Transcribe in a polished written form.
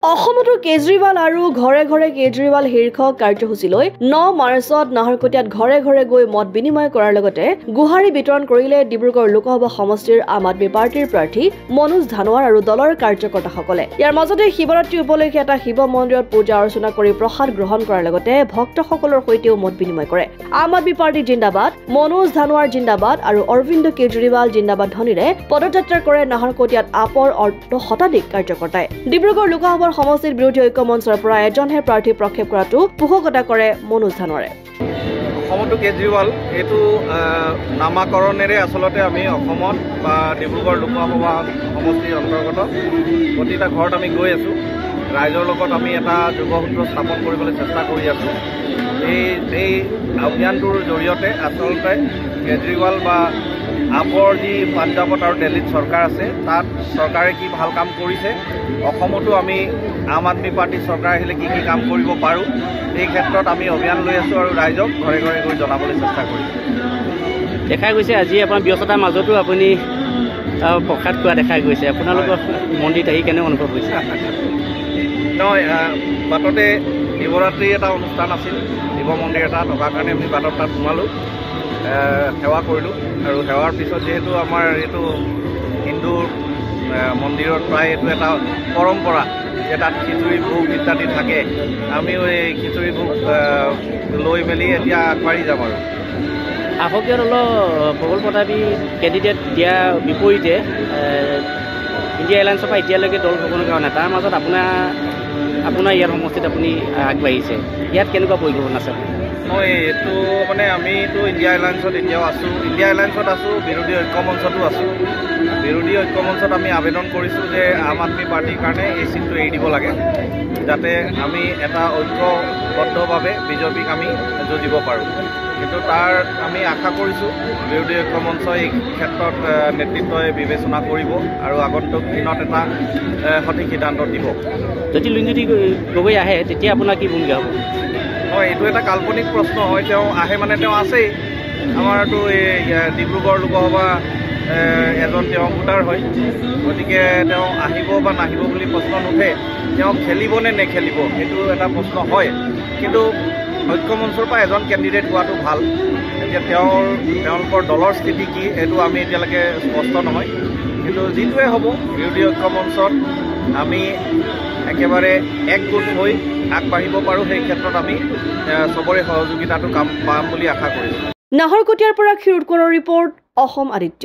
অসমতো কেজৰিৱাল আৰু ঘৰে ঘৰে কেজৰিৱাল শীৰ্ষক কাৰ্যসূচীলৈ 9 মাৰ্চত নাহৰকটীয়াত ঘৰে ঘৰে গৈ মত বিনিময় কৰাৰ লগতে গুহাৰি বিতৰণ কৰিলে ডিব্ৰুগড় লোকসভা সমষ্টিৰ আম আদমি পাৰ্টিৰ প্ৰাৰ্থী মনোজ ধানোৱাৰ আৰু দলৰ কাৰ্যকৰ্তাসকলে। ইয়াৰ মাজতে শিৱৰাত্ৰি উপলক্ষে এটা শিৱ মন্দিৰত পূজা অৰ্চনা কৰি প্ৰসাদ গ্ৰহণ কৰাৰ লগতে ভক্তসকলৰ সৈতেও মত বিনিময় কৰে। আম আদমি পাৰ্টি জিন্দাবাদ, মনোজ ধানোৱাৰ জিন্দাবাদ আৰু অৰবিন্দ কেজৰিৱাল জিন্দাবাদ ধ্বনিৰে পদযাত্ৰা কৰে নাহৰকটীয়াত আপৰ শতাধিক কাৰ্যকৰ্তাই। ডিব্ৰুগড় লোকসভা সমষ্টিৰ বিৰোধী ঐক্য মঞ্চৰ পৰা এজনহে প্ৰাৰ্থী প্ৰক্ষেপ কৰাটো পোষকতা কৰে মনোজ ধানোৱাৰে। অসমতো কেজৰিৱাল এইটো নামাকৰণেৰে আচলতে আমি অসমত বা ডিব্ৰুগড় লোকসভা সমষ্টিৰ অন্তৰ্গত প্ৰতিটা ঘৰত আমি গৈ আছোঁ। ৰাইজৰ লগত আমি এটা যোগসূত্ৰ স্থাপন কৰিবলৈ চেষ্টা কৰি আছোঁ। এই অভিযানটোৰ জৰিয়তে আচলতে কেজৰিৱাল বা আপৰ যি পাঞ্জাৱত আৰু দিল্লীত চৰকাৰ আছে তাত চৰকাৰে কি ভাল কাম কৰিছে, অসমতো আমি আম আদমি পাৰ্টি চৰকাৰ আহিলে কি কি কাম কৰিব পাৰোঁ, এই ক্ষেত্ৰত আমি অভিযান লৈ আছোঁ আৰু ৰাইজক ঘৰে ঘৰে গৈ জনাবলৈ চেষ্টা কৰিছোঁ। দেখা গৈছে আজি আপোনাৰ ব্যস্ততাৰ মাজতো আপুনি প্ৰসাদ খোৱা দেখা গৈছে। আপোনালোকৰ মন্দিৰত আহি কেনে অনুভৱ হৈছে? নহয়, বাটতে শিৱৰাত্ৰি এটা অনুষ্ঠান আছিল, শিৱ মন্দিৰ এটা থকাৰ কাৰণে আমি বাটত তাত সোমালোঁ, সেৱা কৰিলোঁ আৰু সেৱাৰ পিছত যিহেতু আমাৰ এইটো হিন্দু মন্দিৰত প্ৰায় এইটো এটা পৰম্পৰা যে তাত খিচিৰি ভোগ ইত্যাদি থাকে, আমিও এই খিচিৰি ভোগ লৈ মেলি এতিয়া আগবাঢ়ি যাম। আৰু শাসকীয় দলৰ প্ৰবল প্ৰতাপী কেণ্ডিডেট দিয়াৰ বিপৰীতে ইণ্ডিয়া এলায়েন্সৰ পৰা এতিয়ালৈকে দল গঠন কৰা নাই, তাৰ মাজত আপোনাৰ ইয়াৰ সমষ্টিত আপুনি আগবাঢ়িছে, ইয়াত কেনেকুৱা পৰিকল্পনা আছে? মই এইটো আমিতো ইণ্ডিয়া এলায়েন্সত এতিয়াও আছোঁ, বিৰোধী ঐক্য মঞ্চতো আছোঁ। বিৰোধী ঐক্য মঞ্চত আমি আবেদন কৰিছোঁ যে আম আদমি পাৰ্টিৰ কাৰণে এই চিটটো এৰি দিব লাগে, যাতে আমি এটা ঐক্যবদ্ধভাৱে বিজেপিক আমি যুঁজিব পাৰোঁ। কিন্তু তাৰ আমি আশা কৰিছোঁ বিৰোধী ঐক্য মঞ্চই এই ক্ষেত্ৰত নেতৃত্বই বিবেচনা কৰিব আৰু আগন্তুক দিনত এটা সঠিক সিদ্ধান্ত দিব। যদি লুঞ্জুতি গগৈ আহে তেতিয়া আপোনাৰ কি ভূমিকা হ'ব? হয়, এইটো এটা কাল্পনিক প্ৰশ্ন হয়। তেওঁ আহে তেওঁ আছেই, আমাৰতো এই ডিব্ৰুগড় লোকসভা এজন তেওঁ ভোটাৰ হয়, গতিকে তেওঁ আহিব বা নাহিব বুলি প্ৰশ্ন নুঠে। তেওঁ খেলিব নে নেখেলিব সেইটো এটা প্ৰশ্ন হয়, কিন্তু ঐক্যমঞ্চৰ পৰা এজন কেণ্ডিডেট হোৱাটো ভাল। এতিয়া তেওঁলোকৰ দলৰ স্থিতি কি এইটো আমি এতিয়ালৈকে স্পষ্ট নহয়, কিন্তু যিটোৱে হ'ব বিৰোধী ঐক্য মঞ্চত আমি একেবাৰে একগোট হৈ আগবাঢ়িব পাৰোঁ, সেই ক্ষেত্ৰত আমি চবৰে সহযোগিতাটো পাম বুলি আশা কৰিছোঁ। নাহৰকটীয়াৰ পৰা ক্ষীৰোদ কোঁৱৰৰ ৰিপৰ্ট, অসম আদিত্য।